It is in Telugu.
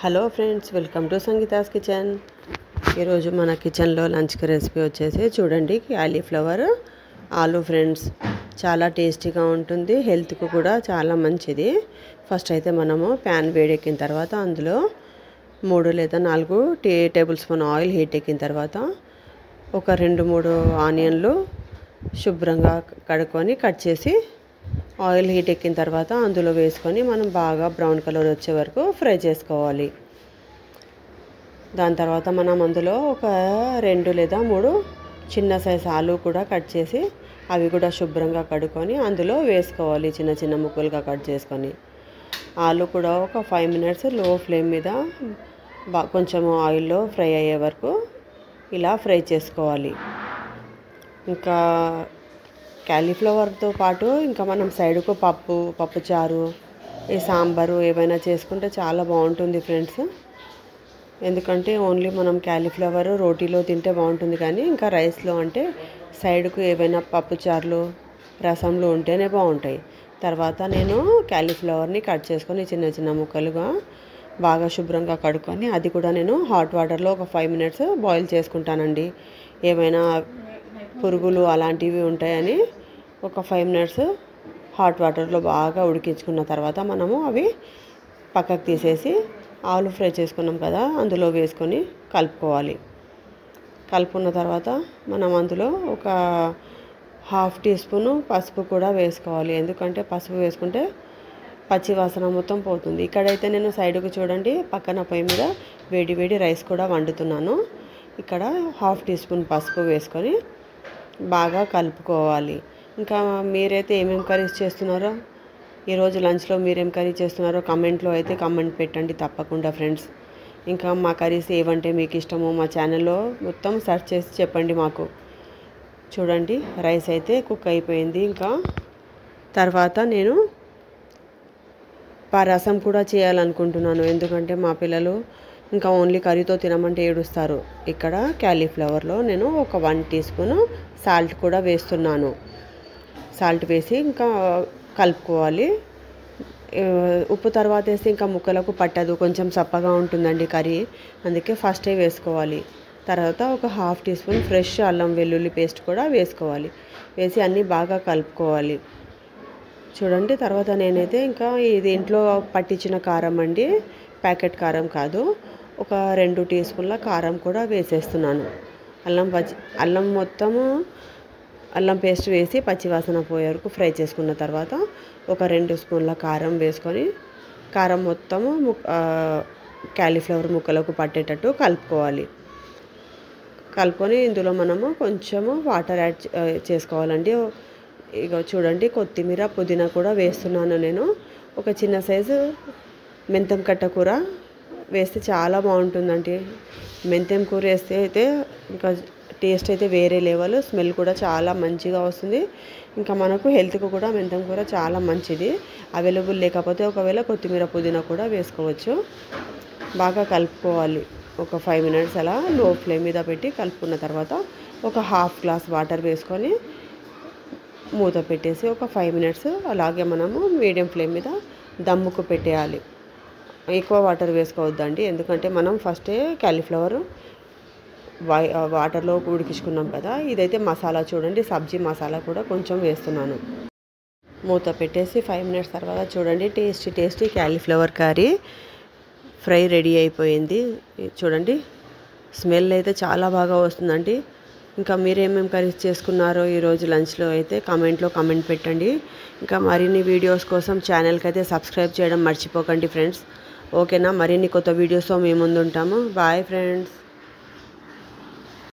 Hello friends, welcome to Sangeeta's kitchen. ఈరోజు మన కిచెన్లో లంచ్కి రెసిపీ వచ్చేసి చూడండి, కాలీఫ్లవర్ ఆలు ఫ్రెండ్స్. చాలా టేస్టీగా ఉంటుంది, హెల్త్కు కూడా చాలా మంచిది. ఫస్ట్ అయితే మనము ప్యాన్ వేడెక్కిన తర్వాత అందులో 3 లేదా 4 టేబుల్ స్పూన్ ఆయిల్ హీట్ ఎక్కిన తర్వాత ఒక 2-3 ఆనియన్లు శుభ్రంగా కడుక్కొని కట్ చేసి ఆయిల్ హీట్ ఎక్కిన తర్వాత అందులో వేసుకొని మనం బాగా బ్రౌన్ కలర్ వచ్చే వరకు ఫ్రై చేసుకోవాలి. దాని తర్వాత మనం అందులో ఒక 2 లేదా 3 చిన్న సైజు ఆలు కూడా కట్ చేసి అవి కూడా శుభ్రంగా కడుక్కొని అందులో వేసుకోవాలి. చిన్న చిన్న ముక్కలుగా కట్ చేసుకొని ఆలు కూడా ఒక 5 మినిట్స్ లో ఫ్లేమ్ మీద కొంచెం ఆయిల్లో ఫ్రై అయ్యే వరకు ఇలా ఫ్రై చేసుకోవాలి. ఇంకా కాలీఫ్లవర్తో పాటు ఇంకా మనం సైడ్కు పప్పుచారు, ఈ సాంబారు ఏమైనా చేసుకుంటే చాలా బాగుంటుంది ఫ్రెండ్స్. ఎందుకంటే ఓన్లీ మనం కాలీఫ్లవర్ రోటీలో తింటే బాగుంటుంది, కానీ ఇంకా రైస్లో అంటే సైడ్కు ఏవైనా పప్పుచారులు, రసంలు ఉంటేనే బాగుంటాయి. తర్వాత నేను కాలీఫ్లవర్ని కట్ చేసుకొని చిన్న చిన్న ముక్కలుగా బాగా శుభ్రంగా కడుక్కొని అది కూడా నేను హాట్ వాటర్లో ఒక 5 మినిట్స్ బాయిల్ చేసుకుంటానండి. ఏమైనా పురుగులు అలాంటివి ఉంటాయని ఒక 5 మినిట్స్ హాట్ వాటర్లో బాగా ఉడికించుకున్న తర్వాత మనము అవి పక్కకు తీసేసి ఆలు ఫ్రై చేసుకున్నాం కదా అందులో వేసుకొని కలుపుకోవాలి. కలుపుకున్న తర్వాత మనం అందులో ఒక 1/2 టీ స్పూను పసుపు కూడా వేసుకోవాలి. ఎందుకంటే పసుపు వేసుకుంటే పచ్చి వాసన మొత్తం పోతుంది. ఇక్కడైతే నేను సైడ్కు చూడండి, పక్కన పొయ్యి మీద వేడి రైస్ కూడా వండుతున్నాను. ఇక్కడ 1/2 టీ స్పూన్ పసుపు వేసుకొని బాగా కలుపుకోవాలి. ఇంకా మీరైతే ఏమేమి కర్రీస్ చేస్తున్నారో, ఈరోజు లంచ్లో మీరేం కర్రీ చేస్తున్నారో కామెంట్లో అయితే కామెంట్ పెట్టండి తప్పకుండా ఫ్రెండ్స్. ఇంకా మా కర్రీస్ ఏవంటే మీకు ఇష్టమో మా ఛానల్లో మొత్తం సెర్చ్ చేసి చెప్పండి మాకు. చూడండి, రైస్ అయితే కుక్ అయిపోయింది. ఇంకా తర్వాత నేను రసం కూడా చేయాలనుకుంటున్నాను. ఎందుకంటే మా పిల్లలు ఇంకా ఓన్లీ కర్రీతో తినమంటే ఏడుస్తారు. ఇక్కడ కాలీఫ్లవర్లో నేను ఒక 1 టీ స్పూన్ సాల్ట్ కూడా వేస్తున్నాను. సాల్ట్ వేసి ఇంకా కలుపుకోవాలి. ఉప్పు తర్వాత వేస్తే ఇంకా ముక్కలకు పట్టదు, కొంచెం చప్పగా ఉంటుందండి కర్రీ, అందుకే ఫస్టే వేసుకోవాలి. తర్వాత ఒక 1/2 టీ స్పూన్ ఫ్రెష్ అల్లం వెల్లుల్లి పేస్ట్ కూడా వేసుకోవాలి. వేసి అన్నీ బాగా కలుపుకోవాలి. చూడండి, తర్వాత నేనైతే ఇంకా ఇది ఇంట్లో పట్టించిన కారం అండి, ప్యాకెట్ కారం కాదు. ఒక 2 టీ స్పూన్ల కారం కూడా వేసేస్తున్నాను. అల్లం పేస్ట్ వేసి పచ్చివాసన పోయే వరకు ఫ్రై చేసుకున్న తర్వాత ఒక 2 స్పూన్ల కారం వేసుకొని కారం మొత్తము కాలీఫ్లవర్ ముక్కలకు పట్టేటట్టు కలుపుకోవాలి. కలుపుకొని ఇందులో మనము కొంచెము వాటర్ యాడ్ చేసుకోవాలండి. ఇక చూడండి, కొత్తిమీర, పుదీనా కూడా వేస్తున్నాను నేను. ఒక చిన్న సైజు మెంతం కట్ట కూర వేస్తే చాలా బాగుంటుందండి. మెంతం కూర వేస్తే అయితే ఇంకా టేస్ట్ అయితే వేరే లెవెల్, స్మెల్ కూడా చాలా మంచిగా వస్తుంది. ఇంకా మనకు హెల్త్కు కూడా మెంతం కూర చాలా మంచిది. అవైలబుల్ లేకపోతే ఒకవేళ కొత్తిమీర, పుదీనా కూడా వేసుకోవచ్చు. బాగా కలుపుకోవాలి. ఒక 5 మినిట్స్ అలా లో ఫ్లేమ్ మీద పెట్టి కలుపుకున్న తర్వాత ఒక 1/2 గ్లాస్ వాటర్ వేసుకొని మూత పెట్టేసి ఒక 5 మినిట్స్ అలాగే మనము మీడియం ఫ్లేమ్ మీద దమ్ముకు పెట్టేయాలి. ఎక్కువ వాటర్ వేసుకోవద్దండి, ఎందుకంటే మనం ఫస్టే కాలీఫ్లవర్ వాటర్లో ఉడికించుకున్నాం కదా. ఇదైతే మసాలా చూడండి, సబ్జీ మసాలా కూడా కొంచెం వేస్తున్నాను. మూత పెట్టేసి 5 మినిట్స్ తర్వాత చూడండి, tasty cauliflower curry fry ready అయిపోయింది. చూడండి, స్మెల్ అయితే చాలా బాగా వస్తుందండి. ఇంకా మీరేమేమి కర్రీస్ చేసుకున్నారో ఈరోజు లంచ్లో అయితే కామెంట్లో కామెంట్ పెట్టండి. ఇంకా మరిన్ని వీడియోస్ కోసం ఛానల్కి అయితే సబ్స్క్రైబ్ చేయడం మర్చిపోకండి ఫ్రెండ్స్. ఓకేనా, మరిన్ని కొత్త వీడియోస్తో మేము ముందు ఉంటాము. Bye friends.